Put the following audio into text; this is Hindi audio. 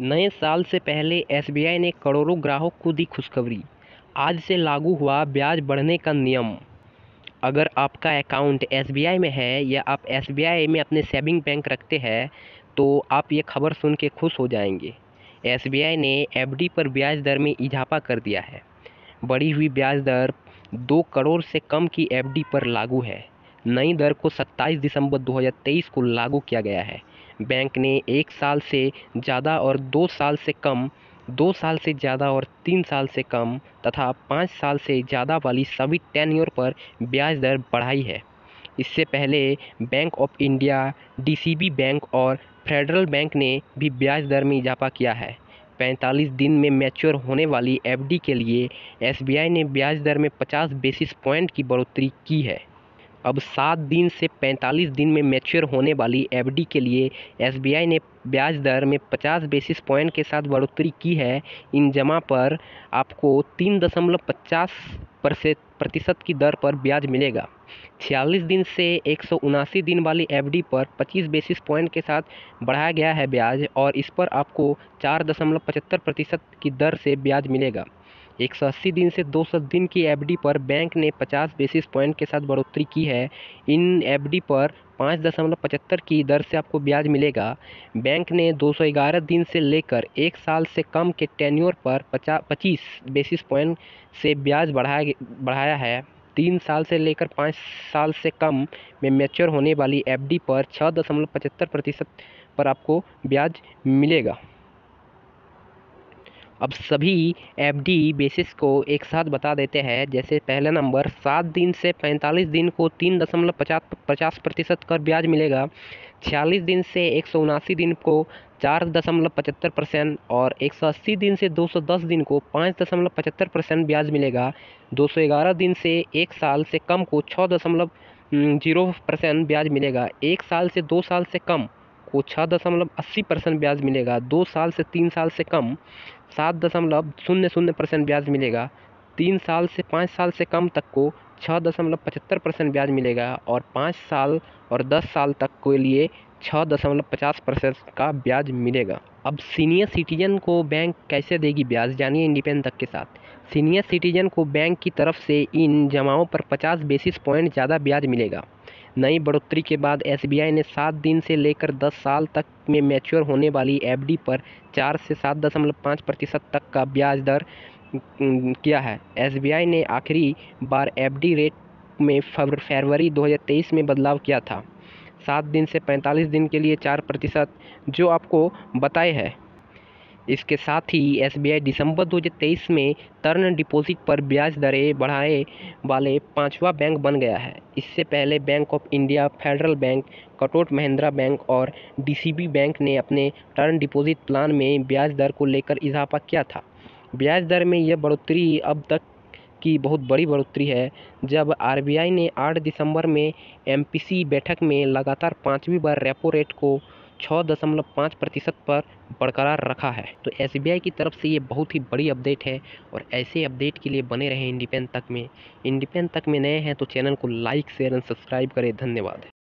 नए साल से पहले एसबीआई ने करोड़ों ग्राहक को दी खुशखबरी। आज से लागू हुआ ब्याज बढ़ने का नियम। अगर आपका अकाउंट एसबीआई में है या आप एसबीआई में अपने सेविंग बैंक रखते हैं तो आप ये खबर सुन के खुश हो जाएंगे। एसबीआई ने एफडी पर ब्याज दर में इजाफा कर दिया है। बढ़ी हुई ब्याज दर 2 करोड़ से कम की एफडी पर लागू है। नई दर को 27 दिसंबर 2023 को लागू किया गया है। बैंक ने 1 साल से ज़्यादा और 2 साल से कम, 2 साल से ज़्यादा और 3 साल से कम तथा 5 साल से ज़्यादा वाली सभी टेन्योर पर ब्याज दर बढ़ाई है। इससे पहले bank of India, DCB bank और फेडरल बैंक ने भी ब्याज दर में इजाफा किया है। 45 दिन में मैच्योर होने वाली एफडी के लिए एसबीआई ने ब्याज दर में 50 बेसिस पॉइंट की बढ़ोतरी की है। अब 7 दिन से 45 दिन में मैच्योर होने वाली एफडी के लिए एसबीआई ने ब्याज दर में 50 बेसिस पॉइंट के साथ बढ़ोतरी की है। इन जमा पर आपको 3.50% प्रतिशत की दर पर ब्याज मिलेगा। 46 दिन से 179 दिन वाली एफडी पर 25 बेसिस पॉइंट के साथ बढ़ाया गया है ब्याज और इस पर आपको 4.75% की दर से ब्याज मिलेगा। 180 दिन से 200 दिन की एफडी पर बैंक ने 50 बेसिस पॉइंट के साथ बढ़ोतरी की है। इन एफडी पर 5.75 की दर से आपको ब्याज मिलेगा। बैंक ने 211 दिन से लेकर 1 साल से कम के टेन्योर पर 25 बेसिस पॉइंट से ब्याज बढ़ाया है। 3 साल से लेकर 5 साल से कम में मैच्योर होने वाली एफडी पर 6.75% पर आपको ब्याज मिलेगा। अब सभी एफडी बेसिस को एक साथ बता देते हैं। जैसे पहला नंबर 7 दिन से 45 दिन को 3.50% का ब्याज मिलेगा। 46 दिन से 179 दिन को 4.75% और 180 दिन से 210 दिन को 5.75% ब्याज मिलेगा। 211 दिन से 1 साल से कम को 6.0% ब्याज मिलेगा। 1 साल से 2 साल से कम को 6.80% ब्याज मिलेगा। 2 साल से 3 साल से कम 7.00% ब्याज मिलेगा। 3 साल से 5 साल से कम तक को 6.75% ब्याज मिलेगा और 5 साल और 10 साल तक के लिए 6.50% का ब्याज मिलेगा। अब सीनियर सिटीजन को बैंक कैसे देगी ब्याज, जानिए इंडिपेंडेंट तक के साथ। सीनियर सिटीजन को बैंक की तरफ से इन जमाओं पर 50 बेसिस पॉइंट ज़्यादा ब्याज मिलेगा। नई बढ़ोतरी के बाद एसबीआई ने 7 दिन से लेकर 10 साल तक में मैच्योर होने वाली एफडी पर 4 से 7.5% तक का ब्याज दर किया है। एसबीआई ने आखिरी बार एफडी रेट में फरवरी 2023 में बदलाव किया था। 7 दिन से 45 दिन के लिए 4% जो आपको बताए है। इसके साथ ही एसबीआई दिसंबर 2023 में टर्म डिपॉजिट पर ब्याज दरें बढ़ाने वाले 5वां बैंक बन गया है। इससे पहले bank of India, federal bank, Kotak Mahindra bank और डीसीबी बैंक ने अपने टर्म डिपॉजिट प्लान में ब्याज दर को लेकर इजाफा किया था। ब्याज दर में यह बढ़ोतरी अब तक की बहुत बड़ी बढ़ोतरी है, जब आरबीआई ने 8 दिसंबर में एमपीसी बैठक में लगातार 5वीं बार रेपो रेट को 6.5% पर बरकरार रखा है। तो एसबीआई की तरफ से ये बहुत ही बड़ी अपडेट है और ऐसे अपडेट के लिए बने रहें इंडिपेंडेंट तक में। इंडिपेंडेंट तक में नए हैं तो चैनल को लाइक, शेयर एंड सब्सक्राइब करें। धन्यवाद।